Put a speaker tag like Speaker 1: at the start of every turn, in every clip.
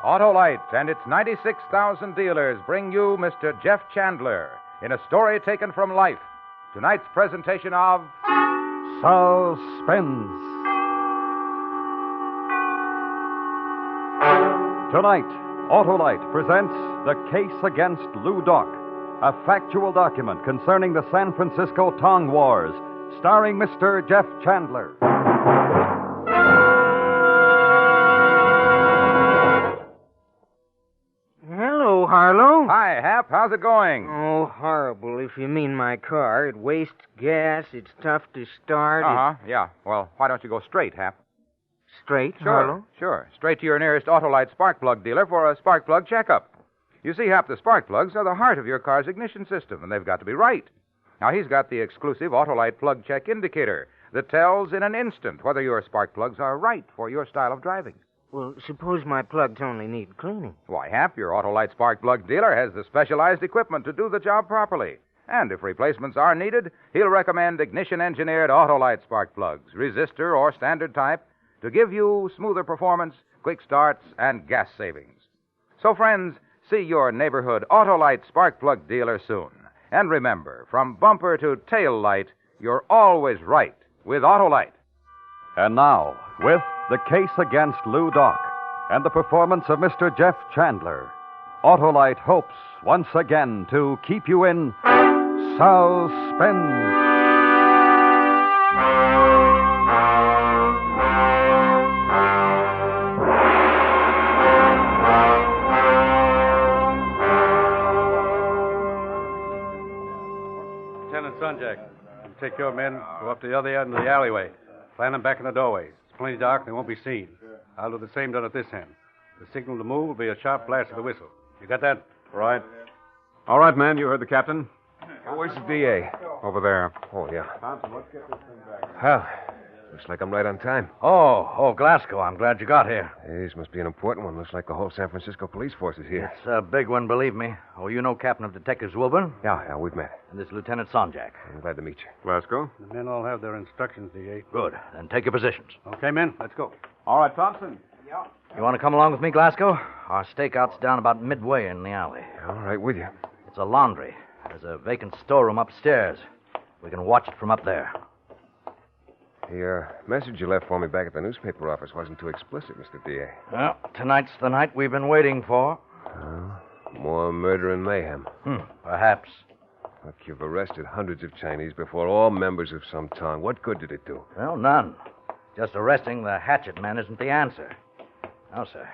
Speaker 1: Autolite and its 96,000 dealers bring you Mr. Jeff Chandler in a story taken from life. Tonight's presentation of
Speaker 2: Suspense. Tonight, Autolite presents The Case Against Loo Doc, a factual document concerning the San Francisco Tong Wars, starring Mr. Jeff Chandler.
Speaker 3: Hello, Harlow.
Speaker 1: Hi, Hap. How's it going?
Speaker 3: Oh, horrible, if you mean my car. It wastes gas. It's tough to start.
Speaker 1: Yeah. Well, why don't you go straight, Hap?
Speaker 3: Straight, Harlow?
Speaker 1: Sure. Straight to your nearest Autolite spark plug dealer for a spark plug checkup. You see, Hap, the spark plugs are the heart of your car's ignition system, and they've got to be right. Now, he's got the exclusive Autolite plug check indicator that tells in an instant whether your spark plugs are right for your style of driving.
Speaker 3: Well, suppose my plugs only need cleaning.
Speaker 1: Why, Hap, your Autolite spark plug dealer has the specialized equipment to do the job properly. And if replacements are needed, he'll recommend ignition-engineered Autolite spark plugs, resistor or standard type, to give you smoother performance, quick starts, and gas savings. So, friends, see your neighborhood Autolite spark plug dealer soon. And remember, from bumper to tail light, you're always right with Autolite.
Speaker 2: And now, with The Case Against Loo Doc and the performance of Mr. Jeff Chandler, Autolite hopes once again to keep you in suspense.
Speaker 4: Lieutenant Sonjak, you take your men, go up to the other end of the alleyway. Plant them back in the doorways. It's plenty dark, they won't be seen. I'll do the same down at this end. The signal to move will be a sharp blast of the whistle. You got that?
Speaker 5: Right. All right, man, you heard the captain.
Speaker 6: Where's the DA?
Speaker 5: Over there.
Speaker 6: Oh, yeah.
Speaker 4: Thompson, let's get this thing back.
Speaker 6: Well, looks like I'm right on time.
Speaker 7: Oh, Glasgow, I'm glad you got here.
Speaker 6: This must be an important one. Looks like the whole San Francisco police force is here.
Speaker 7: It's a big one, believe me. Oh, you know Captain of Detectives Wilburn?
Speaker 6: Yeah, we've met.
Speaker 7: And this Lieutenant Sonjak.
Speaker 6: I'm glad to meet you.
Speaker 5: Glasgow.
Speaker 4: The men all have their instructions, DA.
Speaker 7: Good. Then take your positions.
Speaker 4: Okay, men, let's go.
Speaker 5: All right, Thompson.
Speaker 7: You want to come along with me, Glasgow? Our stakeout's down about midway in the alley.
Speaker 6: All right, with you.
Speaker 7: It's a laundry. There's a vacant storeroom upstairs. We can watch it from up there.
Speaker 6: The message you left for me back at the newspaper office wasn't too explicit, Mr. D.A.
Speaker 7: Well, tonight's the night we've been waiting for.
Speaker 6: More murder and mayhem.
Speaker 7: Perhaps.
Speaker 6: Look, you've arrested hundreds of Chinese before, all members of some Tong. What good did it do?
Speaker 7: Well, none. Just arresting the hatchet man isn't the answer. No, sir.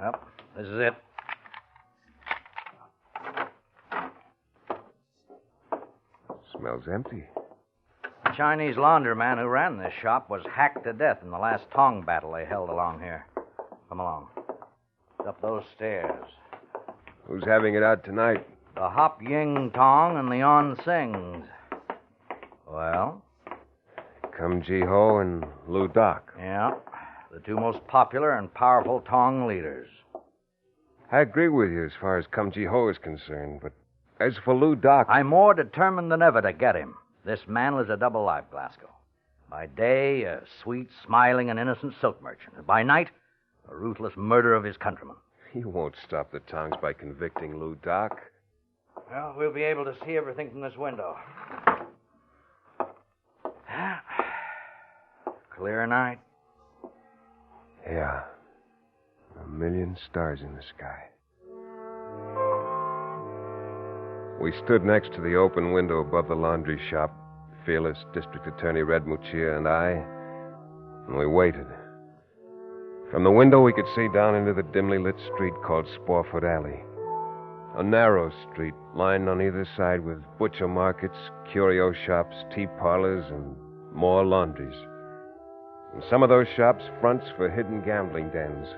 Speaker 7: Well, this is it.
Speaker 6: Smells empty.
Speaker 7: The Chinese laundryman who ran this shop was hacked to death in the last Tong battle they held along here. Come along. It's up those stairs.
Speaker 6: Who's having it out tonight?
Speaker 7: The Hop Ying Tong and the On Sings. Well?
Speaker 6: Kum Ji Ho and Loo Doc.
Speaker 7: Yeah. The two most popular and powerful Tong leaders.
Speaker 6: I agree with you as far as Kum Ji Ho is concerned, but as for Loo Doc...
Speaker 7: I'm more determined than ever to get him. This man lives a double life, Glasgow. By day, a sweet, smiling, and innocent silk merchant. And by night, a ruthless murderer of his countrymen.
Speaker 6: He won't stop the Tongs by convicting Loo Doc.
Speaker 7: Well, we'll be able to see everything from this window. Clear night.
Speaker 6: Yeah. 1,000,000 stars in the sky. We stood next to the open window above the laundry shop, fearless District Attorney Red Muccia and I, and we waited. From the window, we could see down into the dimly lit street called Sporefoot Alley. A narrow street lined on either side with butcher markets, curio shops, tea parlors, and more laundries. In some of those shops, fronts for hidden gambling dens,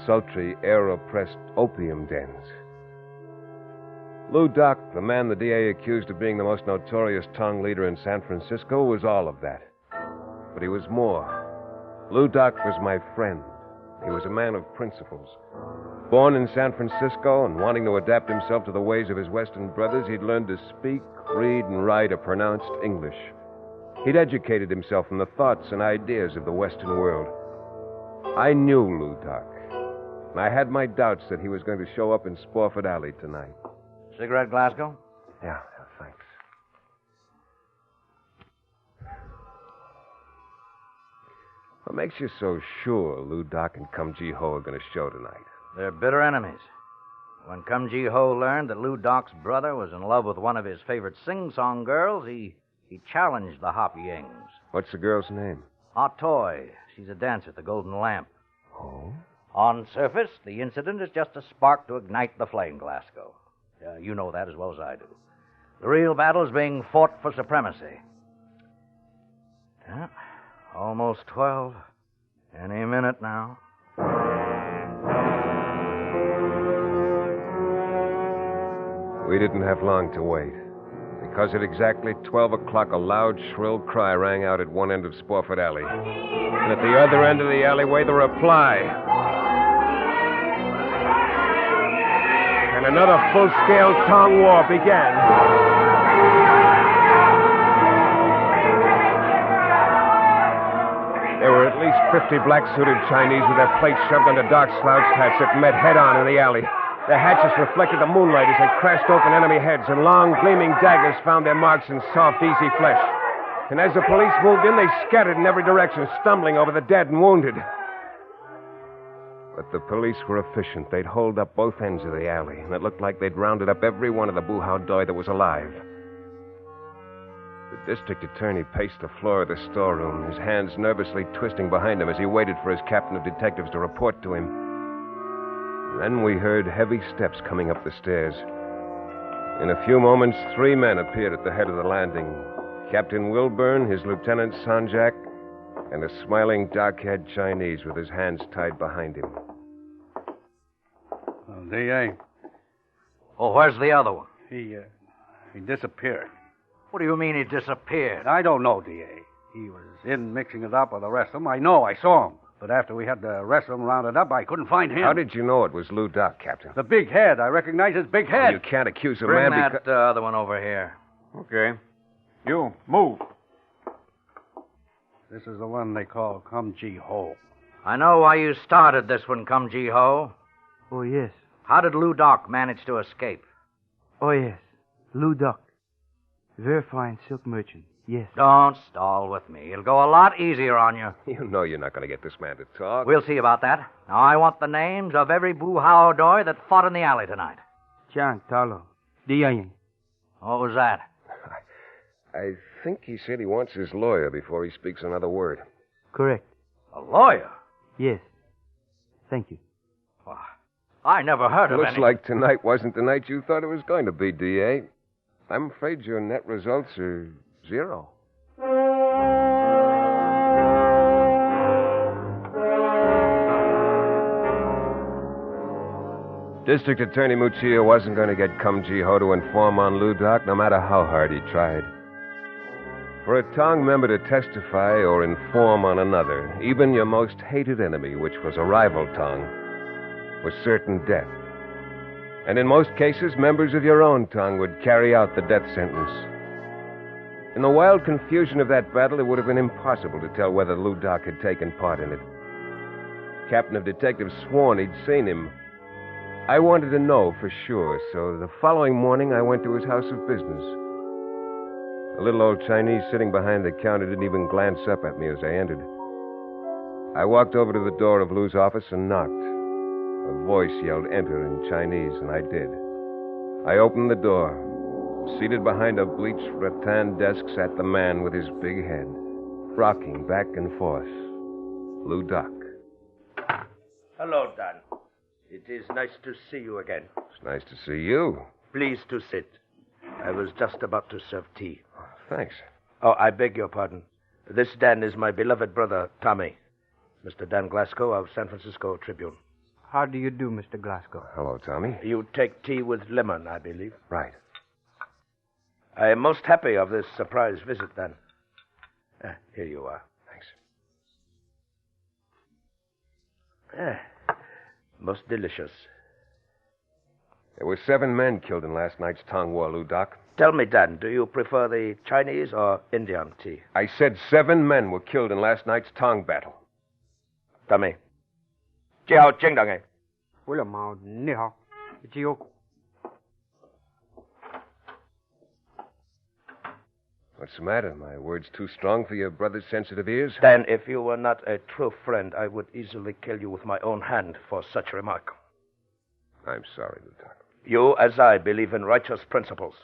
Speaker 6: sultry, air-oppressed opium dens. Loo Doc, the man the DA accused of being the most notorious Tong leader in San Francisco, was all of that. But he was more. Loo Doc was my friend. He was a man of principles. Born in San Francisco and wanting to adapt himself to the ways of his Western brothers, he'd learned to speak, read, and write a pronounced English. He'd educated himself in the thoughts and ideas of the Western world. I knew Loo Doc. And I had my doubts that he was going to show up in Spofford Alley tonight.
Speaker 7: Cigarette, Glasgow?
Speaker 6: Yeah, thanks. What makes you so sure Lou Doc and Cum Ji Ho are going to show tonight?
Speaker 7: They're bitter enemies. When Cum Ji Ho learned that Lou Doc's brother was in love with one of his favorite sing-song girls, he challenged the Hop Yings.
Speaker 6: What's the girl's name?
Speaker 7: Ah Toy. She's a dancer at the Golden Lamp.
Speaker 6: Oh?
Speaker 7: On surface, the incident is just a spark to ignite the flame, Glasgow. You know that as well as I do. The real battle is being fought for supremacy. Yeah, almost 12. Any minute now.
Speaker 6: We didn't have long to wait. Because at exactly 12 o'clock, a loud, shrill cry rang out at one end of Spofford Alley. And at the other end of the alleyway, the reply. And another full-scale Tong War began. There were at least 50 black-suited Chinese with their plates shoved under dark slouched hats that met head-on in the alley. Their hatchets reflected the moonlight as they crashed open enemy heads, and long, gleaming daggers found their marks in soft, easy flesh. And as the police moved in, they scattered in every direction, stumbling over the dead and wounded. But the police were efficient. They'd holed up both ends of the alley, and it looked like they'd rounded up every one of the boo-how doi that was alive. The district attorney paced the floor of the storeroom, his hands nervously twisting behind him as he waited for his captain of detectives to report to him. Then we heard heavy steps coming up the stairs. In a few moments, 3 men appeared at the head of the landing. Captain Wilburn, his Lieutenant Sanjak, and a smiling, dark-haired Chinese with his hands tied behind him.
Speaker 4: D.A.
Speaker 7: Oh, where's the other one?
Speaker 4: He disappeared.
Speaker 7: What do you mean he disappeared?
Speaker 4: I don't know, D.A. He was in mixing it up with the rest of them. I know, I saw him. But after we had the rest of them rounded up, I couldn't find him.
Speaker 6: How did you know it was Lou Doc, Captain?
Speaker 4: The big head. I recognize his big head.
Speaker 6: You can't accuse a
Speaker 7: Bring
Speaker 6: man
Speaker 7: that other one over here.
Speaker 5: Okay. You, move.
Speaker 4: This is the one they call Cum Ji Ho.
Speaker 7: I know why you started this one, Cum Ji Ho.
Speaker 3: Oh, yes.
Speaker 7: How did Lou Doc manage to escape?
Speaker 3: Oh, yes. Lou Doc. Very fine silk merchant. Yes.
Speaker 7: Don't stall with me. It'll go a lot easier on you.
Speaker 6: You know you're not going to get this man to talk.
Speaker 7: We'll see about that. Now, I want the names of every boo-how doi that fought in the alley tonight.
Speaker 3: Chang, Talo, Diayin.
Speaker 7: What was that?
Speaker 6: I think he said he wants his lawyer before he speaks another word.
Speaker 3: Correct.
Speaker 7: A lawyer?
Speaker 3: Yes. Thank you.
Speaker 7: Well, I never heard of
Speaker 6: Looks
Speaker 7: any...
Speaker 6: like tonight wasn't the night you thought it was going to be, D.A. I'm afraid your net results are 0. District Attorney Muccia wasn't going to get Cum Ji Ho to inform on Lou Doc, no matter how hard he tried. For a Tong member to testify or inform on another, even your most hated enemy, which was a rival Tong, was certain death. And in most cases, members of your own Tong would carry out the death sentence. In the wild confusion of that battle, it would have been impossible to tell whether Lou Doc had taken part in it. Captain of Detectives sworn he'd seen him. I wanted to know for sure, so the following morning I went to his house of business. The little old Chinese sitting behind the counter didn't even glance up at me as I entered. I walked over to the door of Lou's office and knocked. A voice yelled enter in Chinese, and I did. I opened the door. Seated behind a bleached rattan desk sat the man with his big head, rocking back and forth. Lou Doc.
Speaker 8: Hello, Dan. It is nice to see you again.
Speaker 6: It's nice to see you.
Speaker 8: Please to sit. I was just about to serve tea.
Speaker 6: Thanks.
Speaker 8: Oh, I beg your pardon. This Dan is my beloved brother, Tommy. Mr. Dan Glasgow of San Francisco Tribune.
Speaker 3: How do you do, Mr. Glasgow?
Speaker 6: Hello, Tommy.
Speaker 8: You take tea with lemon, I believe.
Speaker 6: Right.
Speaker 8: I am most happy of this surprise visit, Dan. Here you are.
Speaker 6: Thanks.
Speaker 8: Most delicious.
Speaker 6: There were 7 men killed in last night's Tong War, Lou Doc.
Speaker 8: Tell me, Dan, do you prefer the Chinese or Indian tea?
Speaker 6: I said 7 men were killed in last night's Tong battle.
Speaker 8: Tommy. 之後正當嘅
Speaker 9: 为了嘛，你好，只有
Speaker 6: What's the matter? My words too strong for your brother's sensitive ears?
Speaker 8: Dan, if you were not a true friend, I would easily kill you with my own hand for such remark.
Speaker 6: I'm sorry, Lou Doc.
Speaker 8: You, as I, believe in righteous principles.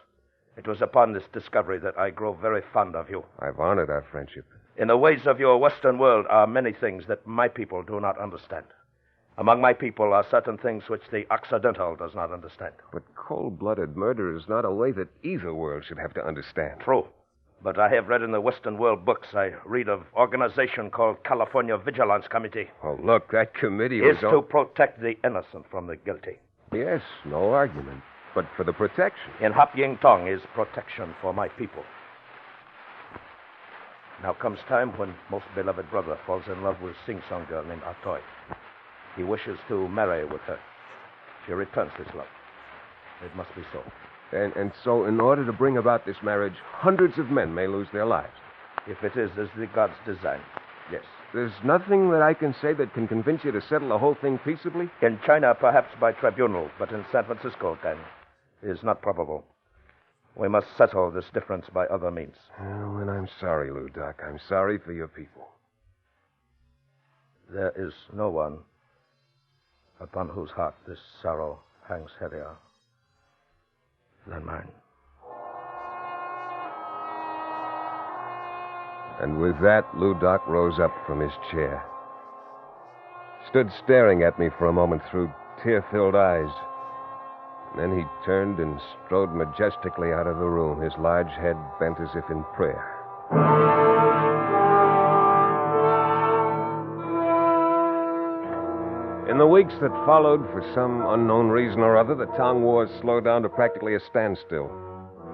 Speaker 8: It was upon this discovery that I grew very fond of you.
Speaker 6: I've honored our friendship.
Speaker 8: In the ways of your Western world are many things that my people do not understand. Among my people are certain things which the Occidental does not understand.
Speaker 6: But cold-blooded murder is not a way that either world should have to understand.
Speaker 8: True. But I have read in the Western world books, I read of organization called California Vigilance Committee.
Speaker 6: Oh, look, that committee
Speaker 8: is to protect the innocent from the guilty.
Speaker 6: Yes, no argument. But for the protection.
Speaker 8: In Hop Ying Tong is protection for my people. Now comes time when most beloved brother falls in love with sing-song girl named Atoy. He wishes to marry with her. She returns his love. It must be so.
Speaker 6: And so, in order to bring about this marriage, hundreds of men may lose their lives.
Speaker 8: If it is as the gods design, yes.
Speaker 6: There's nothing that I can say that can convince you to settle the whole thing peaceably?
Speaker 8: In China, perhaps by tribunal, but in San Francisco, then, it is not probable. We must settle this difference by other means.
Speaker 6: Oh, and I'm sorry, Lou Doc. I'm sorry for your people.
Speaker 8: There is no one upon whose heart this sorrow hangs heavier than mine.
Speaker 6: And with that, Lou Doc rose up from his chair. Stood staring at me for a moment through tear-filled eyes. And then he turned and strode majestically out of the room, his large head bent as if in prayer. In the weeks that followed, for some unknown reason or other, the Tong Wars slowed down to practically a standstill.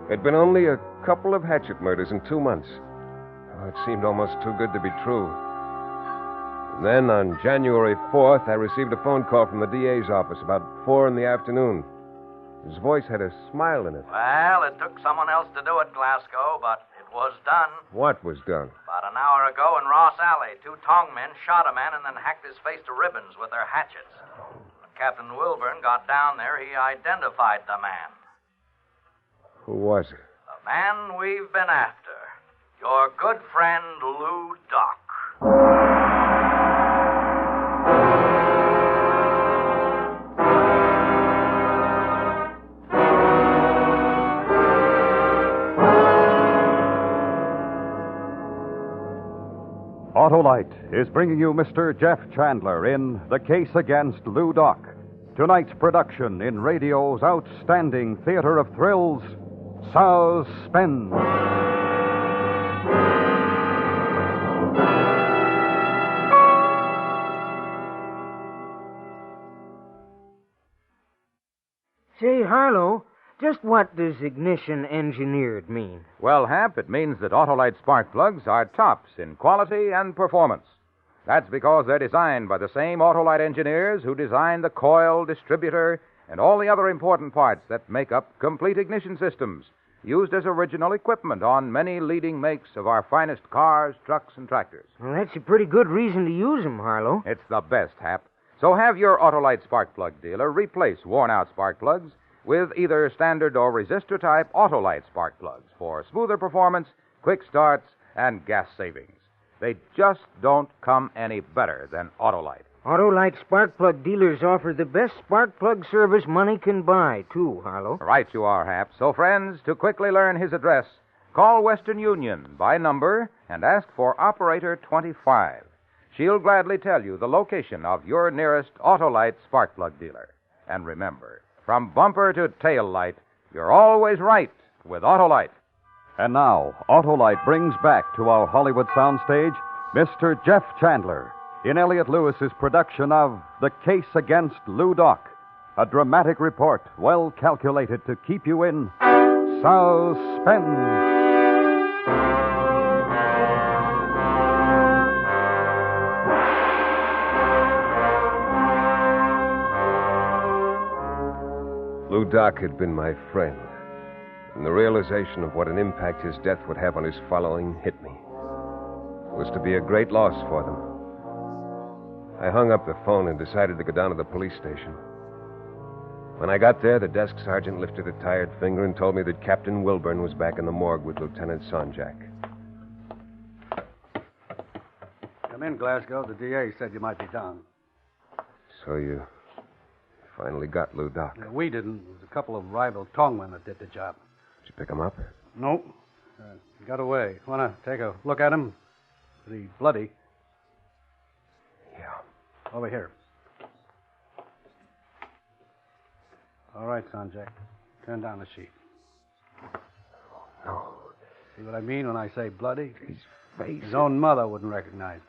Speaker 6: There'd been only a couple of hatchet murders in 2 months. Oh, it seemed almost too good to be true. And then, on January 4th, I received a phone call from the DA's office about 4 in the afternoon. His voice had a smile in it.
Speaker 7: Well, it took someone else to do it, Glasgow, but it was done.
Speaker 6: What was done?
Speaker 7: About an hour ago in Ross Alley, 2 Tong men shot a man and then hacked his face to ribbons with their hatchets. When Captain Wilburn got down there, he identified the man.
Speaker 6: Who was it?
Speaker 7: The man we've been after. Your good friend, Lou Doc.
Speaker 2: Autolite is bringing you Mr. Jeff Chandler in The Case Against Loo Doc. Tonight's production in radio's outstanding theater of thrills, Suspense.
Speaker 3: Say, Harlow, just what does ignition engineered mean?
Speaker 1: Well, Hap, it means that Autolite spark plugs are tops in quality and performance. That's because they're designed by the same Autolite engineers who designed the coil, distributor, and all the other important parts that make up complete ignition systems, used as original equipment on many leading makes of our finest cars, trucks, and tractors.
Speaker 3: Well, that's a pretty good reason to use them, Harlow.
Speaker 1: It's the best, Hap. So have your Autolite spark plug dealer replace worn-out spark plugs with either standard or resistor-type Autolite spark plugs for smoother performance, quick starts, and gas savings. They just don't come any better than Autolite.
Speaker 3: Autolite spark plug dealers offer the best spark plug service money can buy, too, Harlow.
Speaker 1: Right you are, Hap. So, friends, to quickly learn his address, call Western Union by number and ask for Operator 25. She'll gladly tell you the location of your nearest Autolite spark plug dealer. And remember, from bumper to tail light, you're always right with Autolite.
Speaker 2: And now, Autolite brings back to our Hollywood soundstage Mr. Jeff Chandler in Elliot Lewis's production of The Case Against Loo Doc, a dramatic report well calculated to keep you in suspense.
Speaker 6: Lou Doc had been my friend, and the realization of what an impact his death would have on his following hit me. It was to be a great loss for them. I hung up the phone and decided to go down to the police station. When I got there, the desk sergeant lifted a tired finger and told me that Captain Wilburn was back in the morgue with Lieutenant Sonjak.
Speaker 4: Come in, Glasgow. The DA said you might be down.
Speaker 6: So you finally got Lou Doc.
Speaker 4: We didn't. It was a couple of rival tongmen that did the job.
Speaker 6: Did you pick him up?
Speaker 4: Nope. He got away. Want to take a look at him? Is he bloody?
Speaker 6: Yeah.
Speaker 4: Over here. All right, Sonjak. Turn down the sheet.
Speaker 6: No.
Speaker 4: See what I mean when I say bloody?
Speaker 6: His face.
Speaker 4: His own mother wouldn't recognize him.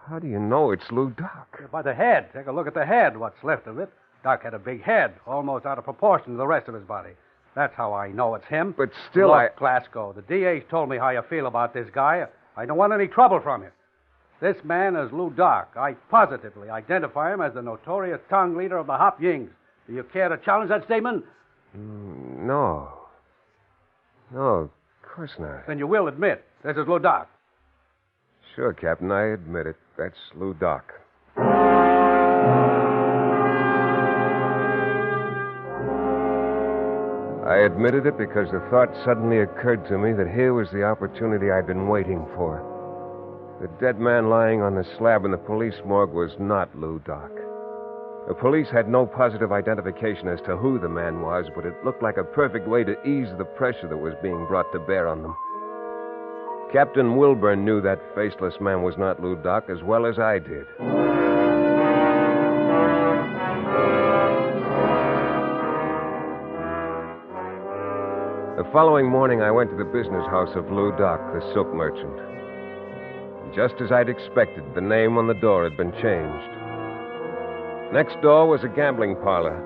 Speaker 6: How do you know it's Lou Doc?
Speaker 4: By the head. Take a look at the head, what's left of it. Doc had a big head, almost out of proportion to the rest of his body. That's how I know it's him.
Speaker 6: But still,
Speaker 4: Look, Glasgow, the DA's told me how you feel about this guy. I don't want any trouble from you. This man is Lou Doc. I positively identify him as the notorious tongue leader of the Hop Yings. Do you care to challenge that statement?
Speaker 6: No. No, of course not.
Speaker 4: Then you will admit this is Lou Doc.
Speaker 6: Sure, Captain, I admit it. That's Lou Doc. I admitted it because the thought suddenly occurred to me that here was the opportunity I'd been waiting for. The dead man lying on the slab in the police morgue was not Lou Doc. The police had no positive identification as to who the man was, but it looked like a perfect way to ease the pressure that was being brought to bear on them. Captain Wilburn knew that faceless man was not Lou Doc as well as I did. The following morning, I went to the business house of Lou Doc, the silk merchant. Just as I'd expected, the name on the door had been changed. Next door was a gambling parlor.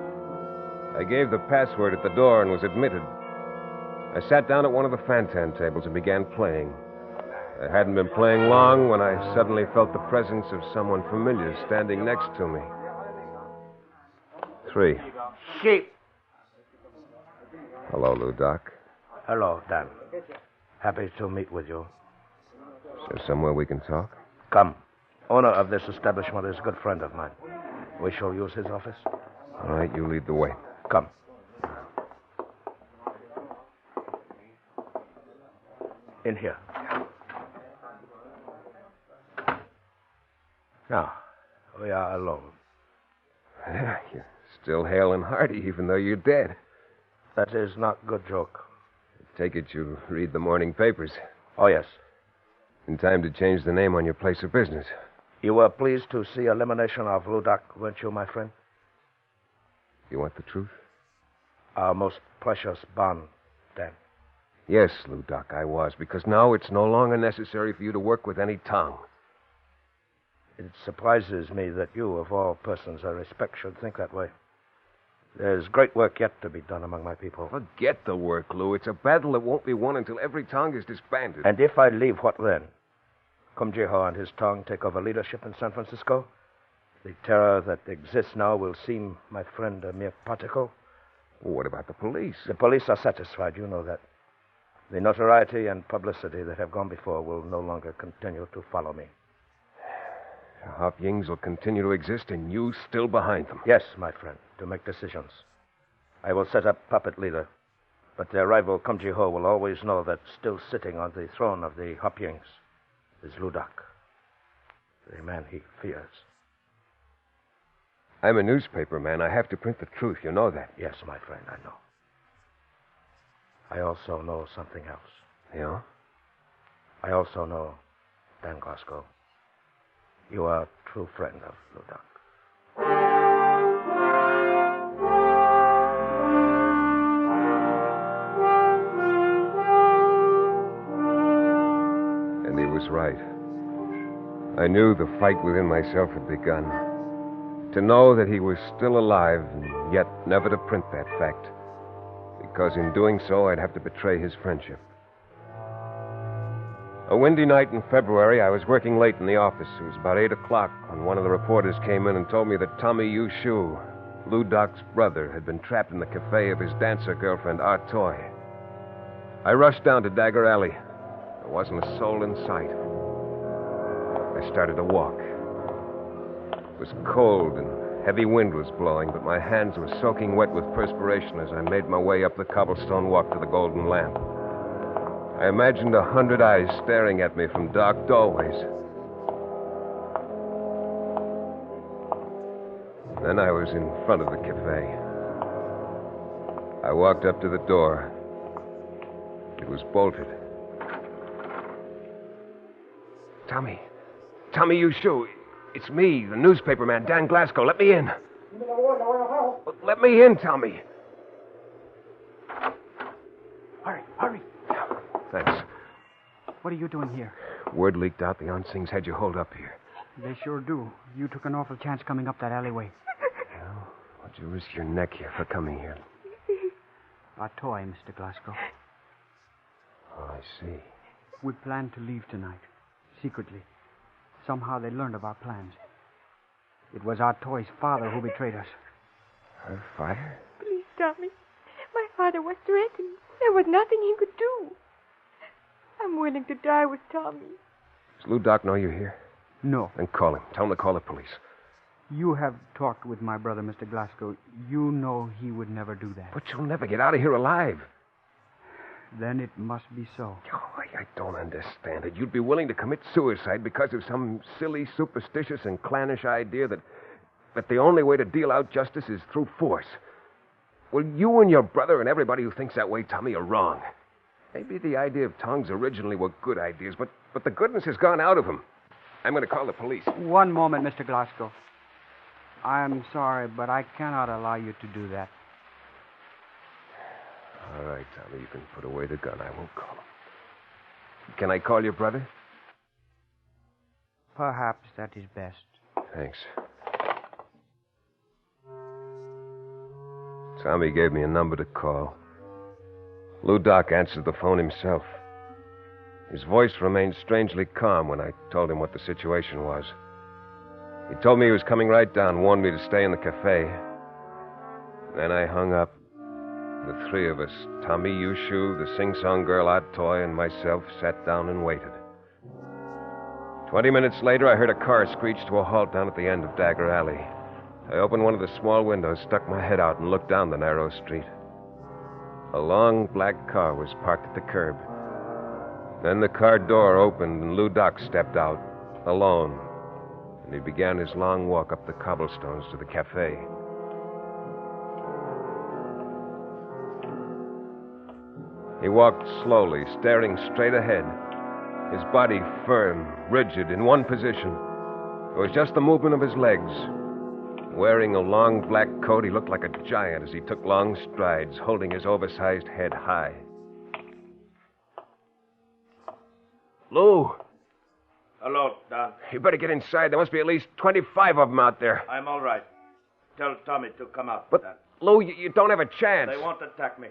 Speaker 6: I gave the password at the door and was admitted. I sat down at one of the fantan tables and began playing. I hadn't been playing long when I suddenly felt the presence of someone familiar standing next to me. 3.
Speaker 8: Sheep.
Speaker 6: Hello, Lou Doc.
Speaker 8: Hello, Dan. Happy to meet with you.
Speaker 6: Is there somewhere we can talk?
Speaker 8: Come. Owner of this establishment is a good friend of mine. We shall use his office.
Speaker 6: All right, you lead the way.
Speaker 8: Come. In here. Now, we are alone.
Speaker 6: Yeah, you're still hale and hearty, even though you're dead.
Speaker 8: That is not good joke.
Speaker 6: I take it you read the morning papers.
Speaker 8: Oh, yes.
Speaker 6: In time to change the name on your place of business.
Speaker 8: You were pleased to see elimination of Lou Doc, weren't you, my friend?
Speaker 6: You want the truth?
Speaker 8: Our most precious bond, Dan.
Speaker 6: Yes, Lou Doc, I was, because now it's no longer necessary for you to work with any tongue.
Speaker 8: It surprises me that you, of all persons I respect, should think that way. There's great work yet to be done among my people.
Speaker 6: Forget the work, Lou. It's a battle that won't be won until every tongue is disbanded.
Speaker 8: And if I leave, what then? Kumjiho and his tongue take over leadership in San Francisco? The terror that exists now will seem, my friend, a mere particle?
Speaker 6: Well, what about the police?
Speaker 8: The police are satisfied, you know that. The notoriety and publicity that have gone before will no longer continue to follow me.
Speaker 6: The Hop Yings will continue to exist and you still behind them.
Speaker 8: Yes, my friend, to make decisions. I will set up puppet leader, but their rival Kumjiho will always know that still sitting on the throne of the Hop Yings is Lou Doc, the man he fears.
Speaker 6: I'm a newspaper man. I have to print the truth. You know that.
Speaker 8: Yes, my friend, I know. I also know something else.
Speaker 6: Yeah?
Speaker 8: I also know, Dan Glasgow, you are a true friend of Lou Doc.
Speaker 6: And he was right. I knew the fight within myself had begun. To know that he was still alive, and yet never to print that fact. Because in doing so, I'd have to betray his friendship. A windy night in February, I was working late in the office. It was about 8 o'clock when one of the reporters came in and told me that Tommy Yu Shu, Lou Doc's brother, had been trapped in the cafe of his dancer girlfriend, Art Toy. I rushed down to Dagger Alley. There wasn't a soul in sight. I started to walk. It was cold and Heavy wind was blowing, but my hands were soaking wet with perspiration as I made my way up the cobblestone walk to the Golden Lamp. I imagined 100 eyes staring at me from dark doorways. Then I was in front of the cafe. I walked up to the door. It was bolted. Tommy, you shoe. It's me, the newspaper man, Dan Glasgow. Let me in. Let me in, Tommy.
Speaker 9: Hurry.
Speaker 6: Thanks.
Speaker 9: What are you doing here?
Speaker 6: Word leaked out the Onsings had you holed up here.
Speaker 9: They sure do. You took an awful chance coming up that alleyway.
Speaker 6: Well, what'd you risk your neck here for coming here?
Speaker 9: A toy, Mr. Glasgow.
Speaker 6: Oh, I see.
Speaker 9: We planned to leave tonight, secretly. Somehow they learned of our plans. It was our toy's father who betrayed us.
Speaker 6: Her father?
Speaker 10: Please, Tommy. My father was threatened. There was nothing he could do. I'm willing to die with Tommy.
Speaker 6: Does Loo Doc know you're here?
Speaker 9: No.
Speaker 6: Then call him. Tell him to call the police.
Speaker 9: You have talked with my brother, Mr. Glasgow. You know he would never do that.
Speaker 6: But you'll never get out of here alive.
Speaker 9: Then it must be so.
Speaker 6: Oh, I don't understand it. You'd be willing to commit suicide because of some silly, superstitious, and clannish idea that the only way to deal out justice is through force. Well, you and your brother and everybody who thinks that way, Tommy, are wrong. Maybe the idea of tongs originally were good ideas, but the goodness has gone out of them. I'm going to call the police.
Speaker 9: One moment, Mr. Glasgow. I'm sorry, but I cannot allow you to do that.
Speaker 6: All right, Tommy, you can put away the gun. I won't call him. Can I call your brother?
Speaker 9: Perhaps that is best.
Speaker 6: Thanks. Tommy gave me a number to call. Loo Doc answered the phone himself. His voice remained strangely calm when I told him what the situation was. He told me he was coming right down, warned me to stay in the cafe. Then I hung up. The three of us, Tommy, Yushu, the sing-song girl, Odd Toy, and myself, sat down and waited. 20 minutes later, I heard a car screech to a halt down at the end of Dagger Alley. I opened one of the small windows, stuck my head out, and looked down the narrow street. A long black car was parked at the curb. Then the car door opened, and Loo Doc stepped out, alone, and he began his long walk up the cobblestones to the cafe. He walked slowly, staring straight ahead, his body firm, rigid, in one position. It was just the movement of his legs. Wearing a long black coat, he looked like a giant as he took long strides, holding his oversized head high. Lou!
Speaker 8: Hello, Don.
Speaker 6: You better get inside. There must be at least 25 of them out there.
Speaker 8: I'm all right. Tell Tommy to come out,
Speaker 6: But,
Speaker 8: Don.
Speaker 6: Lou, you don't have a chance.
Speaker 8: They won't attack me.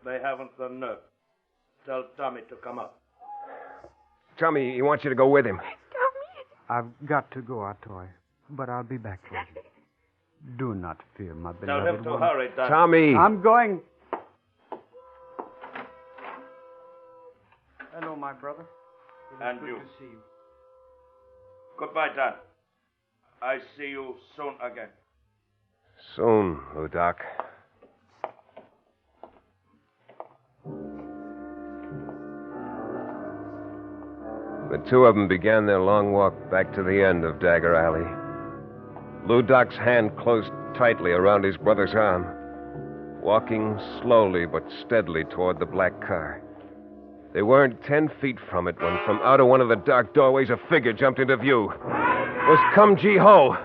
Speaker 8: They haven't the nerve. Tell Tommy to come up.
Speaker 6: Tommy, he wants you to go with him.
Speaker 9: I've got to go, Atoy, but I'll be back for you. Do not fear, my beloved
Speaker 8: Tell him to
Speaker 9: one.
Speaker 8: hurry, Don.
Speaker 6: Tommy!
Speaker 9: I'm going. Hello, my brother. It is
Speaker 8: And
Speaker 9: good
Speaker 8: you.
Speaker 9: to see you.
Speaker 8: Goodbye, Don. I see you soon again.
Speaker 6: Soon, Lou Doc. The two of them began their long walk back to the end of Dagger Alley. Lou Doc's hand closed tightly around his brother's arm, walking slowly but steadily toward the black car. They weren't 10 feet from it when from out of one of the dark doorways a figure jumped into view. It was Kum Ji-ho.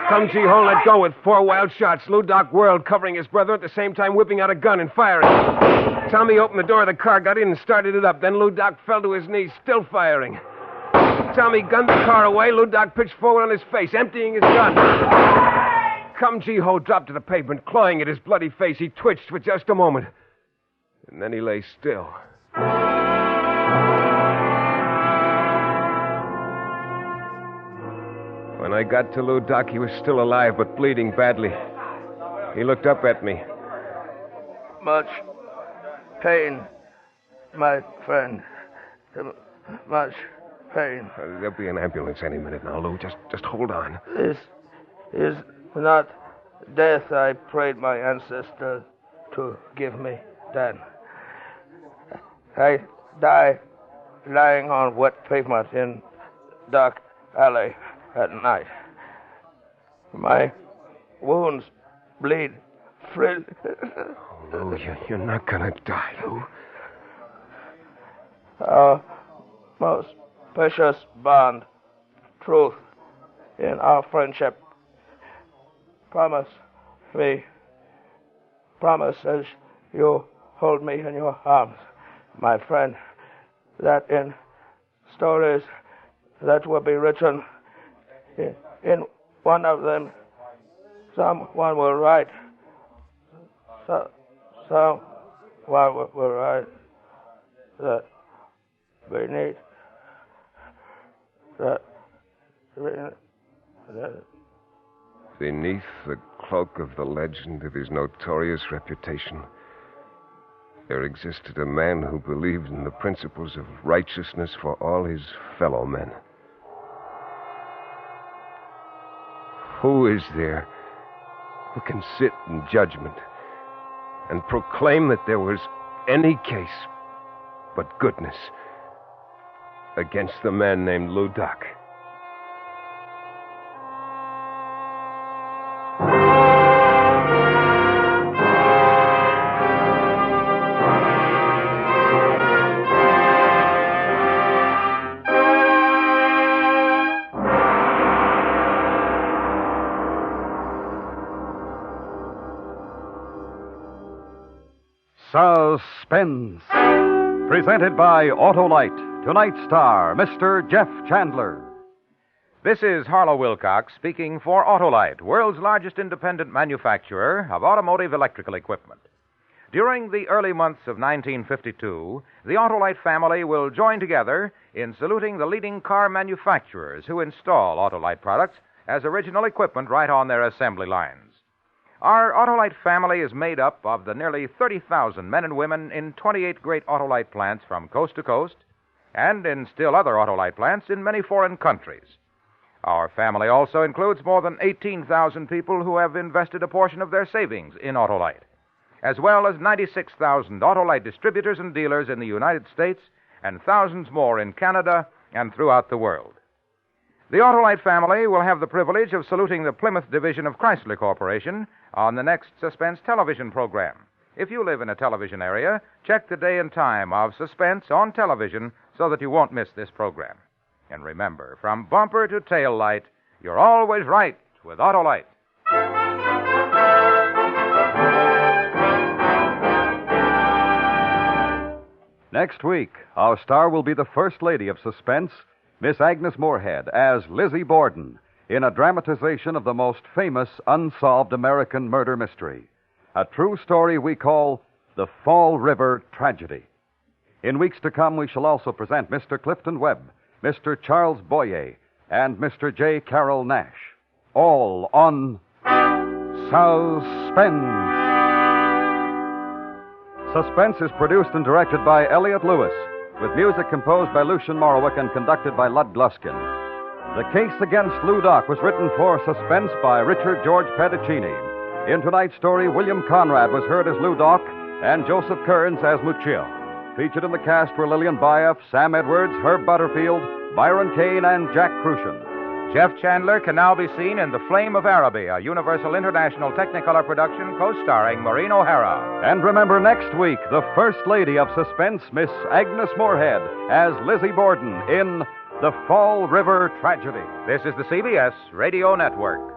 Speaker 6: Kum Ji-ho let go with 4 wild shots. Lou Doc whirled, covering his brother, at the same time whipping out a gun and firing. Tommy opened the door of the car, got in, and started it up. Then Lou Doc fell to his knees, still firing. Tommy gunned the car away. Lou Doc pitched forward on his face, emptying his gun. Kum Ji-ho dropped to the pavement, clawing at his bloody face. He twitched for just a moment. And then he lay still. When I got to Lou Doc, he was still alive, but bleeding badly. He looked up at me.
Speaker 8: Much pain, my friend. Much
Speaker 11: pain.
Speaker 6: There'll be an ambulance any minute now, Lou. Just hold on.
Speaker 11: This is not death I prayed my ancestors to give me then. I die lying on wet pavement in dark alley at night. My wounds bleed freely.
Speaker 6: Oh, Lou, you're not gonna die, Lou.
Speaker 11: Our most precious bond, truth in our friendship. Promise as you hold me in your arms, my friend, that in stories that will be written, in one of them, someone will write. Someone will write that beneath
Speaker 6: Beneath the cloak of the legend of his notorious reputation, there existed a man who believed in the principles of righteousness for all his fellow men. Who is there who can sit in judgment and proclaim that there was any case but goodness against the man named Loo Doc?
Speaker 2: Suspense. Presented by Autolite. Tonight's star, Mr. Jeff Chandler.
Speaker 1: This is Harlow Wilcox speaking for Autolite, world's largest independent manufacturer of automotive electrical equipment. During the early months of 1952, the Autolite family will join together in saluting the leading car manufacturers who install Autolite products as original equipment right on their assembly lines. Our Autolite family is made up of the nearly 30,000 men and women in 28 great Autolite plants from coast to coast, and in still other Autolite plants in many foreign countries. Our family also includes more than 18,000 people who have invested a portion of their savings in Autolite, as well as 96,000 Autolite distributors and dealers in the United States and thousands more in Canada and throughout the world. The Autolite family will have the privilege of saluting the Plymouth division of Chrysler Corporation on the next Suspense television program. If you live in a television area, check the day and time of Suspense on television so that you won't miss this program. And remember, from bumper to tail light, you're always right with Autolite.
Speaker 2: Next week, our star will be the First Lady of Suspense, Miss Agnes Moorehead, as Lizzie Borden, in a dramatization of the most famous unsolved American murder mystery, a true story we call the Fall River Tragedy. In weeks to come, we shall also present Mr. Clifton Webb, Mr. Charles Boyer, and Mr. J. Carroll Nash, all on Suspense. Suspense is produced and directed by Elliott Lewis, with music composed by Lucien Morawick and conducted by Lud Gluskin. The Case Against Loo Doc was written for Suspense by Richard George Pedicini. In tonight's story, William Conrad was heard as Loo Doc and Joseph Kearns as Muccio. Featured in the cast were Lillian Bayef, Sam Edwards, Herb Butterfield, Byron Kane, and Jack Crucian.
Speaker 1: Jeff Chandler can now be seen in The Flame of Araby, a Universal International Technicolor production co-starring Maureen O'Hara.
Speaker 2: And remember, next week, the First Lady of Suspense, Miss Agnes Moorehead, as Lizzie Borden in The Fall River Tragedy.
Speaker 1: This is the CBS Radio Network.